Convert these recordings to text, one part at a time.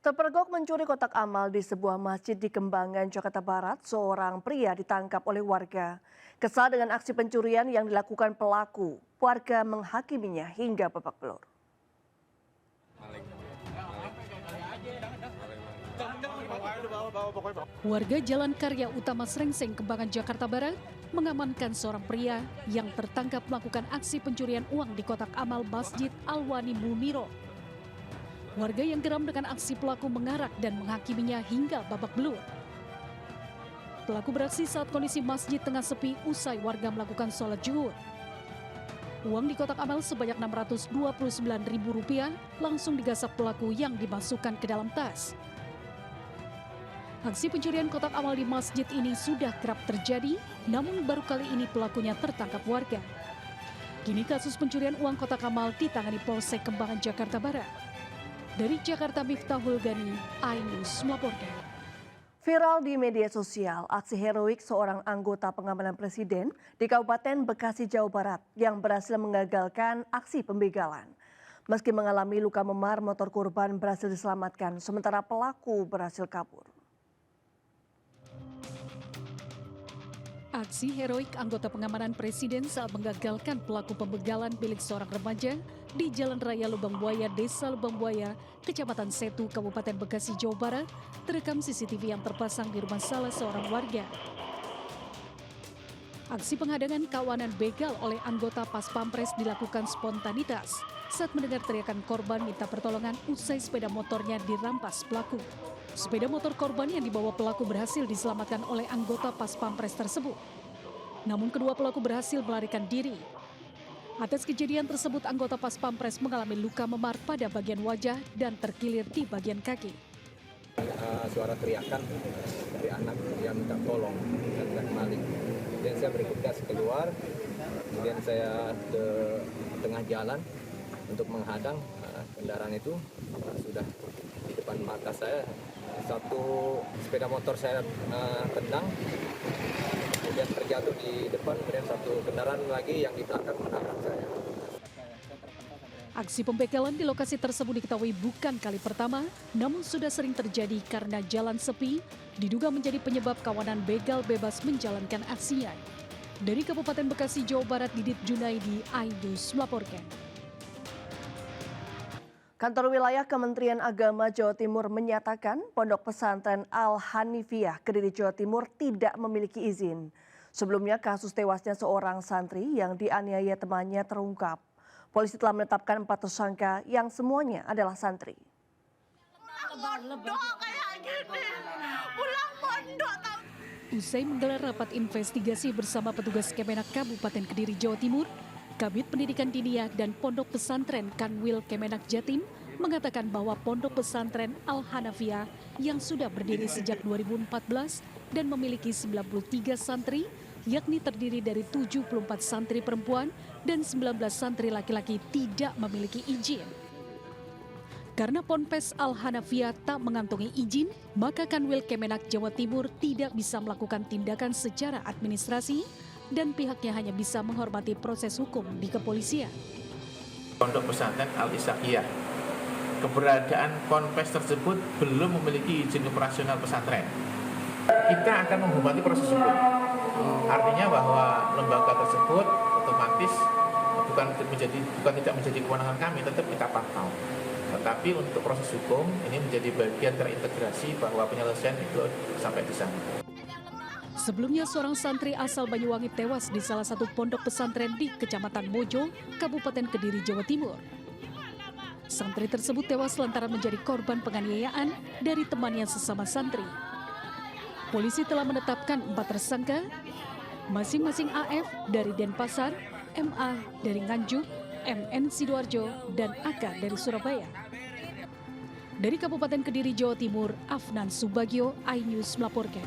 Terpergok mencuri kotak amal di sebuah masjid di Kembangan, Jakarta Barat, seorang pria ditangkap oleh warga. Kesal dengan aksi pencurian yang dilakukan pelaku, warga menghakiminya hingga babak belur. Warga Jalan Karya Utama Srengseng, Kembangan, Jakarta Barat mengamankan seorang pria yang tertangkap melakukan aksi pencurian uang di kotak amal Masjid Al-Wani Mumiro. Warga yang geram dengan aksi pelaku mengarak dan menghakiminya hingga babak belur. Pelaku beraksi saat kondisi masjid tengah sepi usai warga melakukan sholat zuhur. Uang di kotak amal sebanyak Rp629.000 langsung digasak pelaku yang dimasukkan ke dalam tas. Aksi pencurian kotak amal di masjid ini sudah kerap terjadi, namun baru kali ini pelakunya tertangkap warga. Kini kasus pencurian uang kotak amal ditangani Polsek Kembangan, Jakarta Barat. Dari Jakarta, Miftahul Gani, iNews melaporkan. Viral di media sosial, aksi heroik seorang anggota pengamanan presiden di Kabupaten Bekasi, Jawa Barat yang berhasil mengagalkan aksi pembegalan. Meski mengalami luka memar, motor korban berhasil diselamatkan, sementara pelaku berhasil kabur. Aksi heroik anggota pengamanan presiden saat mengagalkan pelaku pembegalan milik seorang remaja di Jalan Raya Lubang Buaya, Desa Lubang Buaya, Kecamatan Setu, Kabupaten Bekasi, Jawa Barat, terekam CCTV yang terpasang di rumah salah seorang warga. Aksi penghadangan kawanan begal oleh anggota Pas Pampres dilakukan spontanitas saat mendengar teriakan korban minta pertolongan usai sepeda motornya dirampas pelaku. Sepeda motor korban yang dibawa pelaku berhasil diselamatkan oleh anggota Pas Pampres tersebut. Namun kedua pelaku berhasil melarikan diri. Atas kejadian tersebut, anggota Pas Pampres mengalami luka memar pada bagian wajah dan terkilir di bagian kaki. Suara teriakan dari anak yang minta tolong dan maling. Kemudian saya bergegas keluar, kemudian saya ke tengah jalan untuk menghadang kendaraan itu. Sudah di depan mata saya, satu sepeda motor saya tendang, kemudian terjatuh di depan, kemudian satu kendaraan lagi yang di belakang menabrak saya. Aksi pembegalan di lokasi tersebut diketahui bukan kali pertama, namun sudah sering terjadi karena jalan sepi, diduga menjadi penyebab kawanan begal bebas menjalankan aksinya. Dari Kabupaten Bekasi, Jawa Barat, Didit Junaidi, iNews melaporkan. Kantor Wilayah Kementerian Agama Jawa Timur menyatakan Pondok Pesantren Al-Hanifiyah Kediri, Jawa Timur tidak memiliki izin. Sebelumnya kasus tewasnya seorang santri yang dianiaya temannya terungkap. Polisi telah menetapkan 4 tersangka yang semuanya adalah santri. Usai menggelar rapat investigasi bersama petugas Kemenak Kabupaten Kediri, Jawa Timur, Kabid Pendidikan Diniyah dan Pondok Pesantren Kanwil Kemenak Jatim mengatakan bahwa Pondok Pesantren Al-Hanafiyah yang sudah berdiri sejak 2014 dan memiliki 93 santri, yakni terdiri dari 74 santri perempuan dan 19 santri laki-laki tidak memiliki izin. Karena Ponpes Al-Hanafiyah tak mengantongi izin, maka Kanwil Kemenak Jawa Timur tidak bisa melakukan tindakan secara administrasi dan pihaknya hanya bisa menghormati proses hukum di kepolisian. Pondok Pesantren Al-Isakiyah, keberadaan Ponpes tersebut belum memiliki izin operasional pesantren. Kita akan menghormati proses hukum. Artinya bahwa lembaga tersebut otomatis bukan tidak menjadi kewenangan kami, tetap kita pantau. Tetapi untuk proses hukum ini menjadi bagian terintegrasi bahwa penyelesaian itu sampai di sana. Sebelumnya seorang santri asal Banyuwangi tewas di salah satu pondok pesantren di Kecamatan Mojo, Kabupaten Kediri, Jawa Timur. Santri tersebut tewas lantaran menjadi korban penganiayaan dari temannya sesama santri. Polisi telah menetapkan 4 tersangka, masing-masing AF dari Denpasar, MA dari Nganjuk, MN Sidoarjo, dan AK dari Surabaya. Dari Kabupaten Kediri, Jawa Timur, Afnan Subagio, iNews melaporkan.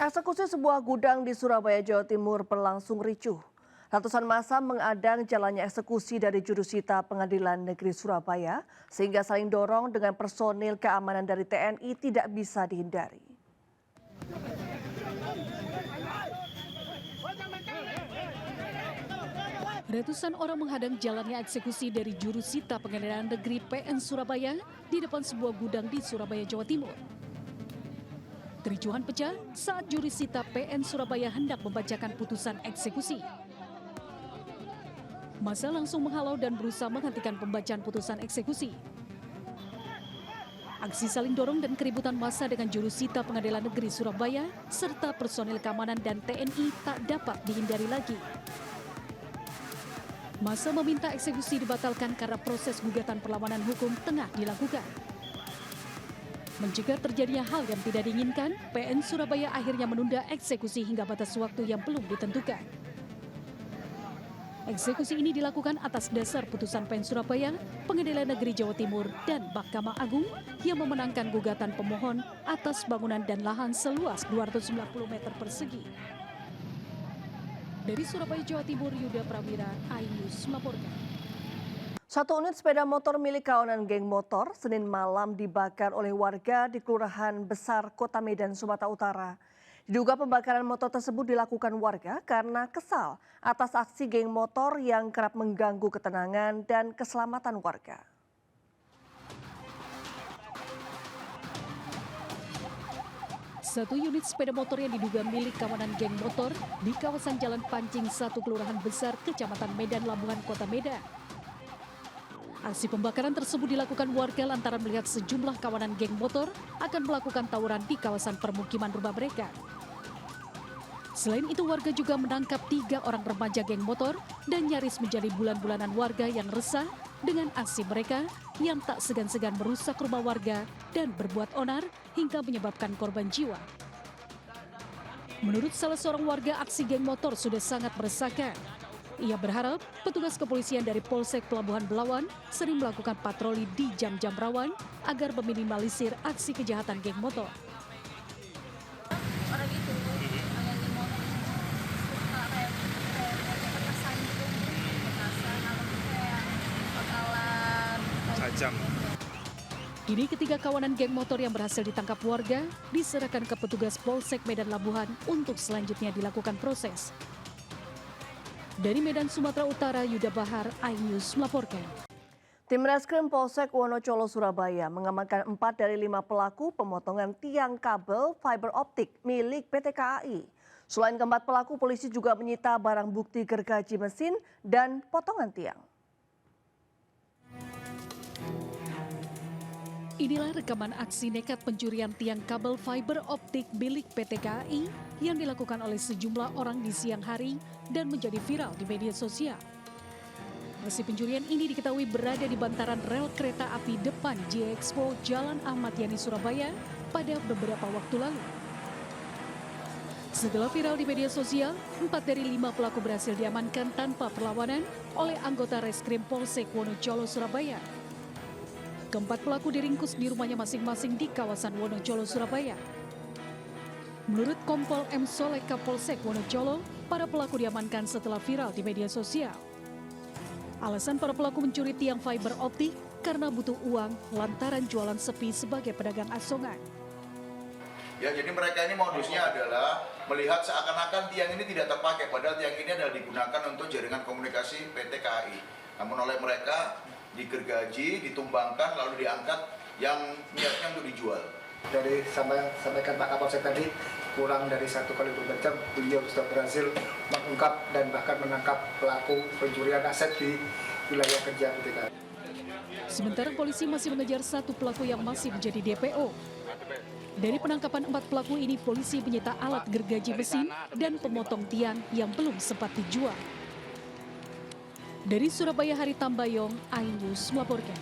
Eksekusi sebuah gudang di Surabaya, Jawa Timur berlangsung ricuh. Ratusan massa mengadang jalannya eksekusi dari jurusita Pengadilan Negeri Surabaya sehingga saling dorong dengan personil keamanan dari TNI tidak bisa dihindari. Ratusan orang menghadang jalannya eksekusi dari Jurusita Pengadilan Negeri PN Surabaya di depan sebuah gudang di Surabaya, Jawa Timur. Kericuhan pecah saat Jurusita PN Surabaya hendak membacakan putusan eksekusi. Massa langsung menghalau dan berusaha menghentikan pembacaan putusan eksekusi. Aksi saling dorong dan keributan massa dengan Jurusita Pengadilan Negeri Surabaya serta personil keamanan dan TNI tak dapat dihindari lagi. Massa meminta eksekusi dibatalkan karena proses gugatan perlawanan hukum tengah dilakukan. Mencegah terjadinya hal yang tidak diinginkan, PN Surabaya akhirnya menunda eksekusi hingga batas waktu yang belum ditentukan. Eksekusi ini dilakukan atas dasar putusan PN Surabaya, Pengadilan Negeri Jawa Timur, dan Mahkamah Agung yang memenangkan gugatan pemohon atas bangunan dan lahan seluas 290 meter persegi. Dari Surabaya, Jawa Timur, Yuda Prawira, iNews melaporkan. Satu unit sepeda motor milik kawanan geng motor Senin malam dibakar oleh warga di Kelurahan Besar, Kota Medan, Sumatera Utara. Diduga pembakaran motor tersebut dilakukan warga karena kesal atas aksi geng motor yang kerap mengganggu ketenangan dan keselamatan warga. Satu unit sepeda motor yang diduga milik kawanan geng motor di kawasan Jalan Pancing 1 Kelurahan Besar, Kecamatan Medan, Labuhan, Kota Medan. Aksi pembakaran tersebut dilakukan warga lantaran melihat sejumlah kawanan geng motor akan melakukan tawuran di kawasan permukiman rumah mereka. Selain itu, warga juga menangkap 3 orang remaja geng motor dan nyaris menjadi bulan-bulanan warga yang resah dengan aksi mereka yang tak segan-segan merusak rumah warga dan berbuat onar hingga menyebabkan korban jiwa. Menurut salah seorang warga, aksi geng motor sudah sangat meresahkan. Ia berharap petugas kepolisian dari Polsek Pelabuhan Belawan sering melakukan patroli di jam-jam rawan agar meminimalisir aksi kejahatan geng motor. Orang itu yang di motor suka kayak petasan gitu, petasan atau kayak bakalan tajam. Kini ketiga kawanan geng motor yang berhasil ditangkap warga diserahkan ke petugas Polsek Medan Labuhan untuk selanjutnya dilakukan proses. Dari Medan, Sumatera Utara, Yuda Bahar, iNews melaporkan. Tim Reskrim Polsek Wonocolo, Surabaya mengamankan 4 dari 5 pelaku pemotongan tiang kabel fiber optik milik PT KAI. Selain keempat pelaku, polisi juga menyita barang bukti gergaji mesin dan potongan tiang. Inilah rekaman aksi nekat pencurian tiang kabel fiber optik milik PT KAI yang dilakukan oleh sejumlah orang di siang hari dan menjadi viral di media sosial. Aksi pencurian ini diketahui berada di bantaran rel kereta api depan J-Expo Jalan Ahmad Yani, Surabaya pada beberapa waktu lalu. Setelah viral di media sosial, 4 dari 5 pelaku berhasil diamankan tanpa perlawanan oleh anggota Reskrim Polsek Wonocolo, Surabaya. Keempat pelaku diringkus di rumahnya masing-masing di kawasan Wonocolo, Surabaya. Menurut Kompol M. Soleh Kapolsek Wonocolo, para pelaku diamankan setelah viral di media sosial. Alasan para pelaku mencuri tiang fiber optik karena butuh uang lantaran jualan sepi sebagai pedagang asongan. Ya, jadi mereka ini modusnya adalah melihat seakan-akan tiang ini tidak terpakai, padahal tiang ini adalah digunakan untuk jaringan komunikasi PT KAI. Namun oleh mereka digergaji, ditumbangkan, lalu diangkat yang niatnya untuk dijual. Dari sampaikan Pak Kapolsek tadi, kurang dari 1 kali 24 jam beliau sudah berhasil mengungkap dan bahkan menangkap pelaku pencurian aset di wilayah kerja PT KAI. Sementara polisi masih mengejar 1 pelaku yang masih menjadi DPO. Dari penangkapan 4 pelaku ini, polisi menyita alat gergaji mesin dan pemotong tiang yang belum sempat dijual. Dari Surabaya, Hari Tambayong, iNews melaporkan.